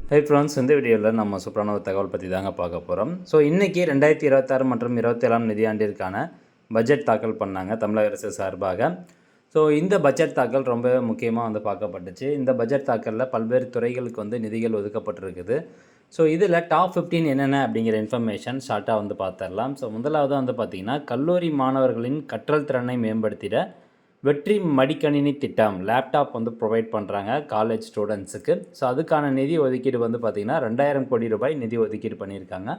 Hi friends, இந்த வீடியோவில் நம்ம சூப்பரான ஒரு தகவல் பற்றி தாங்க பார்க்க போகிறோம். ஸோ இன்றைக்கி 2026 மற்றும் 27ஆம் நிதியாண்டிற்கான பட்ஜெட் தாக்கல் பண்ணாங்க தமிழக அரசு சார்பாக. ஸோ இந்த பட்ஜெட் தாக்கல் ரொம்ப முக்கியமாக பார்க்கப்பட்டுச்சு. இந்த பட்ஜெட் தாக்கலில் பல்வேறு துறைகளுக்கு நிதிகள் ஒதுக்கப்பட்டிருக்குது. ஸோ இதில் டாப் 15 என்னென்ன அப்படிங்கிற இன்ஃபர்மேஷன் ஷார்ட்டாக பார்த்துடலாம். ஸோ முதலாவது பார்த்திங்கன்னா, கல்லூரி மாணவர்களின் கற்றல் திறனை மேம்படுத்திட வெற்றி மடிக்கணினி திட்டம் லேப்டாப் ப்ரொவைட் பண்ணுறாங்க காலேஜ் ஸ்டூடெண்ட்ஸுக்கு. ஸோ அதுக்கான நிதி ஒதுக்கீடு பார்த்திங்கன்னா 2000 கோடி ரூபாய் நிதி ஒதுக்கீடு பண்ணியிருக்காங்க.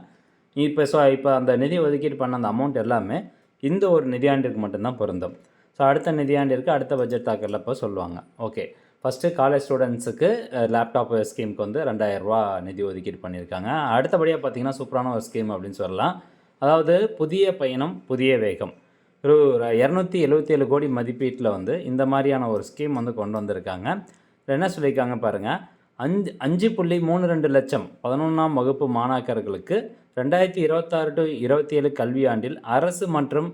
இப்போ அந்த நிதி ஒதுக்கீடு பண்ண அந்த அமௌண்ட் எல்லாமே இந்த ஒரு நிதியாண்டிற்கு மட்டும்தான் பொருந்தும். ஸோ அடுத்த நிதியாண்டிற்கு அடுத்த பட்ஜெட் தாக்கலில் இப்போ சொல்லுவாங்க. ஓகே, ஃபஸ்ட்டு காலேஜ் ஸ்டூடெண்ட்ஸுக்கு லேப்டாப் ஸ்கீமுக்கு 2000 ரூபா நிதி ஒதுக்கீடு பண்ணியிருக்காங்க. அடுத்தபடியாக பார்த்திங்கன்னா சூப்பரான ஒரு ஸ்கீம் அப்படின்னு சொல்லலாம். அதாவது புதிய பயணம் புதிய வேகம், ஒரு 277 கோடி மதிப்பீட்டில் இந்த மாதிரியான ஒரு ஸ்கீம் கொண்டு வந்திருக்காங்க. என்ன சொல்லியிருக்காங்க பாருங்கள், 5.32 லட்சம் 11ஆம் வகுப்பு மாணாக்கர்களுக்கு 2026 to 27 கல்வியாண்டில் அரசு மற்றும்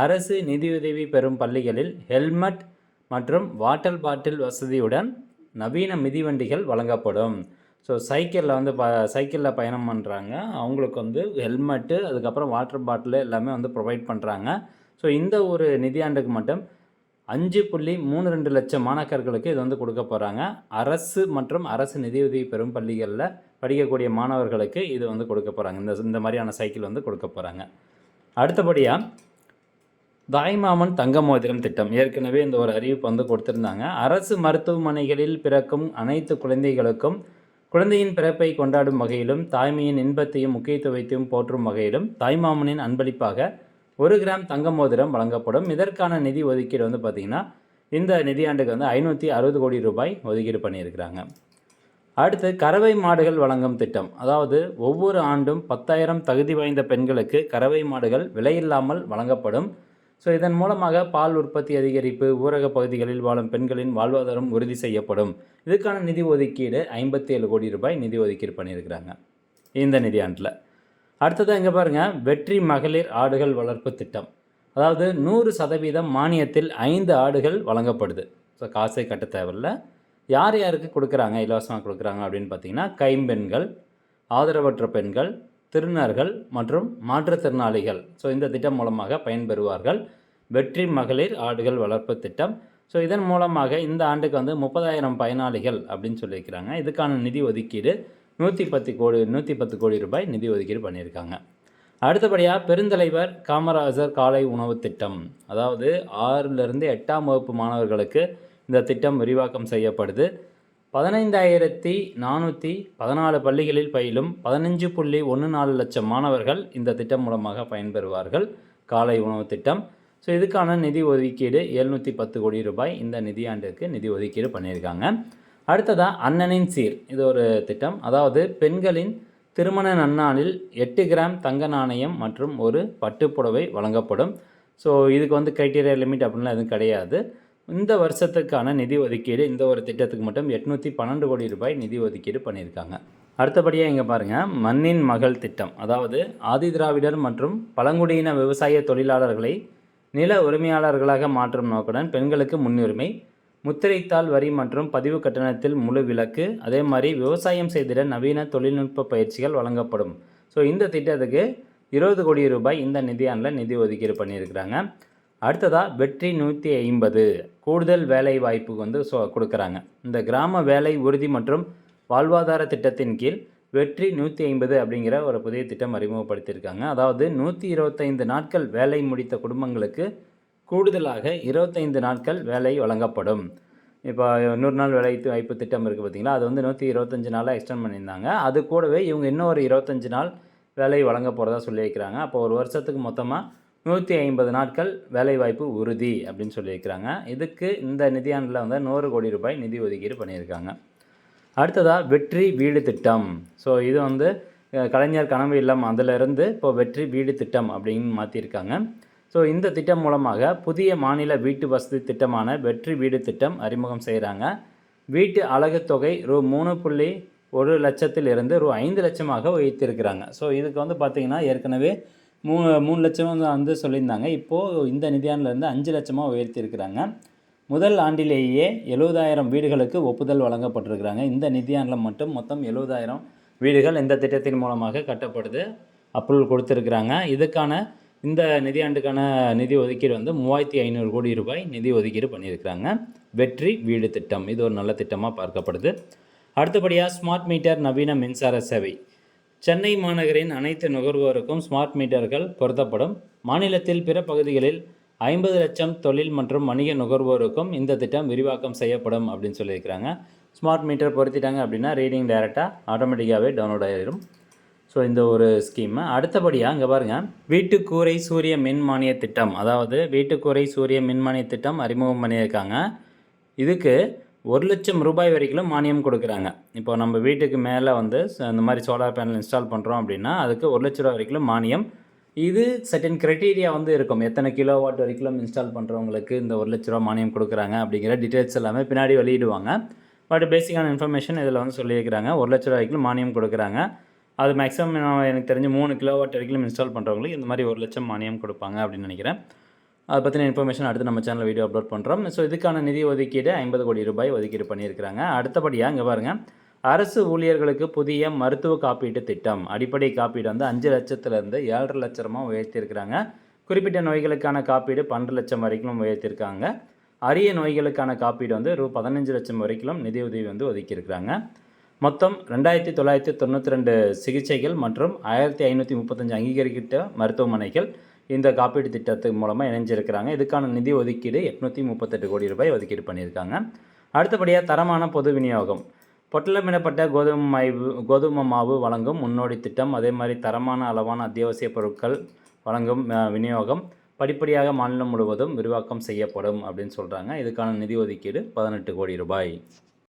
அரசு நிதியுதவி பெறும் பள்ளிகளில் ஹெல்மெட் மற்றும் வாட்டர் பாட்டில் வசதியுடன் நவீன மிதிவண்டிகள் வழங்கப்படும். ஸோ சைக்கிளில் பயணம் பண்ணுறாங்க, அவங்களுக்கு ஹெல்மெட்டு, அதுக்கப்புறம் வாட்டர் பாட்டில் எல்லாமே ப்ரொவைட் பண்ணுறாங்க. ஸோ இந்த ஒரு நிதியாண்டுக்கு மட்டும் 5.32 லட்சம் மாணாக்கர்களுக்கு இது கொடுக்க போகிறாங்க. அரசு மற்றும் அரசு நிதியுதவி பெறும் பள்ளிகளில் படிக்கக்கூடிய மாணவர்களுக்கு இது கொடுக்க போகிறாங்க. இந்த மாதிரியான சைக்கிள் கொடுக்க போகிறாங்க. அடுத்தபடியாக தாய்மாமன் தங்க மோதிரம் திட்டம், ஏற்கனவே இந்த ஒரு அறிவிப்பு கொடுத்துருந்தாங்க. அரசு மருத்துவமனைகளில் பிறக்கும் அனைத்து குழந்தைகளுக்கும் குழந்தையின் பிறப்பை கொண்டாடும் வகையிலும் தாய்மையின் இன்பத்தையும் முக்கியத்துவத்தையும் போற்றும் வகையிலும் தாய்மாமனின் அன்பளிப்பாக 1 கிராம் தங்க மோதிரம் வழங்கப்படும். இதற்கான நிதி ஒதுக்கீடு பார்த்திங்கன்னா இந்த நிதியாண்டுக்கு 560 கோடி ரூபாய் ஒதுக்கீடு பண்ணியிருக்கிறாங்க. அடுத்து கறவை மாடுகள் வழங்கும் திட்டம், அதாவது ஒவ்வொரு ஆண்டும் 10,000 தகுதி வாய்ந்த பெண்களுக்கு கறவை மாடுகள் விலையில்லாமல் வழங்கப்படும். ஸோ இதன் மூலமாக பால் உற்பத்தி அதிகரிப்பு, ஊரக பகுதிகளில் வாழும் பெண்களின் வாழ்வாதாரம் உறுதி செய்யப்படும். இதுக்கான நிதி ஒதுக்கீடு 57 கோடி ரூபாய் நிதி ஒதுக்கீடு பண்ணியிருக்கிறாங்க இந்த நிதியாண்டில். அடுத்ததாக இங்கே பாருங்கள், வெற்றி மகளிர் ஆடுகள் வளர்ப்பு திட்டம், அதாவது 100% மானியத்தில் 5 ஆடுகள் வழங்கப்படுது. ஸோ காசை கட்ட தேவையில்லை. யார் யாருக்கு கொடுக்குறாங்க, இலவசமாக கொடுக்குறாங்க அப்படின்னு பார்த்தீங்கன்னா, கைம்பெண்கள், ஆதரவற்ற பெண்கள், திருநர்கள் மற்றும் மாற்றுத்திறனாளிகள். ஸோ இந்த திட்டம் மூலமாக பயன்பெறுவார்கள். வெற்றி மகளிர் ஆடுகள் வளர்ப்பு திட்டம். ஸோ இதன் மூலமாக இந்த ஆண்டுக்கு 30,000 பயனாளிகள் அப்படின்னு சொல்லியிருக்கிறாங்க. இதுக்கான நிதி ஒதுக்கீடு 110 கோடி ரூபாய் நிதி ஒதுக்கீடு பண்ணியிருக்காங்க. அடுத்தபடியாக பெருந்தலைவர் காமராஜர் காலை உணவு திட்டம், அதாவது 6லிருந்து 8ஆம் வகுப்பு மாணவர்களுக்கு இந்த திட்டம் விரிவாக்கம் செய்யப்படுது. 15,414 பள்ளிகளில் பயிலும் 15.14 லட்சம் மாணவர்கள் இந்த திட்டம் மூலமாக பயன்பெறுவார்கள். காலை உணவு திட்டம். ஸோ இதுக்கான நிதி ஒதுக்கீடு 710 கோடி ரூபாய் இந்த நிதியாண்டிற்கு நிதி ஒதுக்கீடு பண்ணியிருக்காங்க. அடுத்ததாக அண்ணனின் சீர், இது ஒரு திட்டம், அதாவது பெண்களின் திருமண நன்னாளில் 8 கிராம் தங்க நாணயம் மற்றும் ஒரு பட்டுப்புடவை வழங்கப்படும். ஸோ இதுக்கு க்ரைட்டீரியா லிமிட் அப்படின்லாம் எதுவும் கிடையாது. இந்த வருஷத்துக்கான நிதி ஒதுக்கீடு இந்த ஒரு திட்டத்துக்கு மட்டும் 812 கோடி ரூபாய் நிதி ஒதுக்கீடு பண்ணியிருக்காங்க. அடுத்தபடியாக இங்கே பாருங்கள், மண்ணின் மகள் திட்டம், அதாவது ஆதிதிராவிடர் மற்றும் பழங்குடியின விவசாய தொழிலாளர்களை நில உரிமையாளர்களாக மாற்றும் நோக்குடன் பெண்களுக்கு முன்னுரிமை, முத்திரைத்தாள் வரி மற்றும் பதிவு கட்டணத்தில் முழு விலக்கு, அதே மாதிரி விவசாயம் செய்திட நவீன தொழில்நுட்ப பயிற்சிகள் வழங்கப்படும். ஸோ இந்த திட்டத்துக்கு 20 கோடி ரூபாய் இந்த நிதியாண்டில் நிதி ஒதுக்கீடு பண்ணியிருக்கிறாங்க. அடுத்ததாக வெற்றி 150 கூடுதல் வேலை வாய்ப்பு கொடுக்குறாங்க. இந்த கிராம வேலை உறுதி மற்றும் வாழ்வாதார திட்டத்தின் கீழ் வெற்றி 150 அப்படிங்கிற ஒரு புதிய திட்டம் அறிமுகப்படுத்தியிருக்காங்க. அதாவது 125 நாட்கள் வேலை முடித்த குடும்பங்களுக்கு கூடுதலாக 25 நாட்கள் வேலை வழங்கப்படும். இப்போ 100 நாள் வேலை வாய்ப்பு திட்டம் இருக்குது பார்த்திங்களா, அது 125 நாளாக எக்ஸ்டெண்ட் பண்ணியிருந்தாங்க. அது கூடவே இவங்க இன்னும் ஒரு 25 நாள் வேலை வழங்க போகிறதா சொல்லியிருக்கிறாங்க. அப்போ ஒரு வருஷத்துக்கு மொத்தமாக 150 நாட்கள் வேலைவாய்ப்பு உறுதி அப்படின்னு சொல்லியிருக்கிறாங்க. இதுக்கு இந்த நிதியாண்டில் 100 கோடி ரூபாய் நிதி ஒதுக்கீடு பண்ணியிருக்காங்க. அடுத்ததாக வெற்றி வீடு திட்டம். ஸோ இது கலைஞர் கனவு இல்லம், அதிலிருந்து இப்போ வெற்றி வீடு திட்டம் அப்படின்னு மாற்றிருக்காங்க. ஸோ இந்த திட்டம் மூலமாக புதிய மாநில வீட்டு வசதி திட்டமான வெற்றி வீடு திட்டம் அறிமுகம் செய்கிறாங்க. வீட்டு அலகு தொகை ரூ. 3.1 லட்சத்திலிருந்து ரூ. 5 லட்சமாக உயர்த்தியிருக்கிறாங்க. ஸோ இதுக்கு பார்த்திங்கன்னா ஏற்கனவே 3 லட்சம் சொல்லியிருந்தாங்க. இப்போது இந்த நிதியாண்டிலேருந்து 5 லட்சமாக உயர்த்தியிருக்கிறாங்க. முதல் ஆண்டிலேயே 70,000 வீடுகளுக்கு ஒப்புதல் வழங்கப்பட்டிருக்கிறாங்க. இந்த நிதியாண்டில் மட்டும் மொத்தம் 70,000 வீடுகள் இந்த திட்டத்தின் மூலமாக கட்டப்படுது, அப்ரூவல் கொடுத்துருக்குறாங்க. இதுக்கான இந்த நிதியாண்டுக்கான நிதி ஒதுக்கீடு வந்து 3,500 கோடி ரூபாய் நிதி ஒதுக்கீடு பண்ணியிருக்கிறாங்க. வெற்றி வீடு திட்டம் இது ஒரு நல்ல திட்டமாக பார்க்கப்படுது. அடுத்தபடியாக ஸ்மார்ட் மீட்டர் நவீன மின்சார சேவை. சென்னை மாநகரின் அனைத்து நுகர்வோருக்கும் ஸ்மார்ட் மீட்டர்கள் பொருத்தப்படும். மாநிலத்தில் பிற பகுதிகளில் 50 லட்சம் தொழில் மற்றும் வணிக நுகர்வோருக்கும் இந்த திட்டம் விரிவாக்கம் செய்யப்படும் அப்படின்னு சொல்லியிருக்கிறாங்க. ஸ்மார்ட் மீட்டர் பொருத்திட்டாங்க அப்படின்னா ரீடிங் டைரெக்டாக ஆட்டோமேட்டிக்காகவே டவுன்லோட் ஆகிடும். ஸோ இந்த ஒரு ஸ்கீமு. அடுத்தபடியாக இங்கே பாருங்கள், வீட்டுக்கூரை சூரிய மின் மானிய திட்டம், அதாவது வீட்டுக்கூரை சூரிய மின் மானிய திட்டம் அறிமுகம் பண்ணியிருக்காங்க. இதுக்கு 1 லட்சம் ரூபாய் வரைக்கும் மானியம் கொடுக்குறாங்க. இப்போ நம்ம வீட்டுக்கு மேலே வந்து இந்த மாதிரி சோலார் பேனல் இன்ஸ்டால் பண்ணுறோம் அப்படின்னா அதுக்கு 1 லட்ச ரூபா வரைக்கும் மானியம். இது சர்டன் க்ரைட்டீரியா வந்து இருக்கும். எத்தனை கிலோவாட் வரைக்கும் இன்ஸ்டால் பண்ணுறவங்களுக்கு இந்த 1 லட்ச ரூபா மானியம் கொடுக்குறாங்க அப்படிங்கிற டீட்டெயில்ஸ் எல்லாமே பின்னாடி வெளியிடுவாங்க. பட் பேசிக்கான இன்ஃபர்மேஷன் இதில் வந்து சொல்லியிருக்கிறாங்க. 1 லட்ச ரூபா வரைக்கும் மானியம் கொடுக்குறாங்க. அது மேக்ஸிமம் எனக்கு தெரிஞ்சு 3 கிலோவாட் வரைக்கும் இன்ஸ்டால் பண்ணுறவங்களுக்கு இந்த மாதிரி 1 லட்சம் மானியம் கொடுப்பாங்க அப்படின்னு நினைக்கிறேன். அதை பற்றின இன்ஃபர்மேஷன் அடுத்து நம்ம சேனலில் வீடியோ அப்லோட் பண்ணுறோம். ஸோ இதுக்கான நிதி ஒதுக்கீடு 50 கோடி ரூபாய் ஒதுக்கீடு பண்ணியிருக்கிறாங்க. அடுத்தபடியாக இங்கே பாருங்கள், அரசு ஊழியர்களுக்கு புதிய மருத்துவ காப்பீட்டு திட்டம். அடிப்படை காப்பீடு வந்து 5 லட்சத்துலேருந்து 7.5 லட்சமாக உயர்த்தியிருக்கிறாங்க. குறிப்பிட்ட நோய்களுக்கான காப்பீடு 12 லட்சம் வரைக்கும் உயர்த்தியிருக்காங்க. அரிய நோய்களுக்கான காப்பீடு வந்து ரூ 15 லட்சம் வரைக்கும் நிதியுதவி வந்து ஒதுக்கியிருக்கிறாங்க. மொத்தம் 2,992 சிகிச்சைகள் மற்றும் 1,535 அங்கீகரிக்கப்பட்ட மருத்துவமனைகள் இந்த காப்பீடு திட்டத்தின் மூலமாக இணைஞ்சிருக்கிறாங்க. இதுக்கான நிதி ஒதுக்கீடு 838 கோடி ரூபாய் ஒதுக்கீடு பண்ணியிருக்காங்க. அடுத்தபடியாக தரமான பொது விநியோகம். பொட்டலமிடப்பட்ட கோதுமை மாவு வழங்கும் முன்னோடி திட்டம். அதே மாதிரி தரமான அளவான அத்தியாவசிய பொருட்கள் வழங்கும் விநியோகம் படிப்படியாக மாநிலம் முழுவதும் விரிவாக்கம் செய்யப்படும் அப்படின்னு சொல்கிறாங்க. இதுக்கான நிதி ஒதுக்கீடு 18 கோடி ரூபாய்.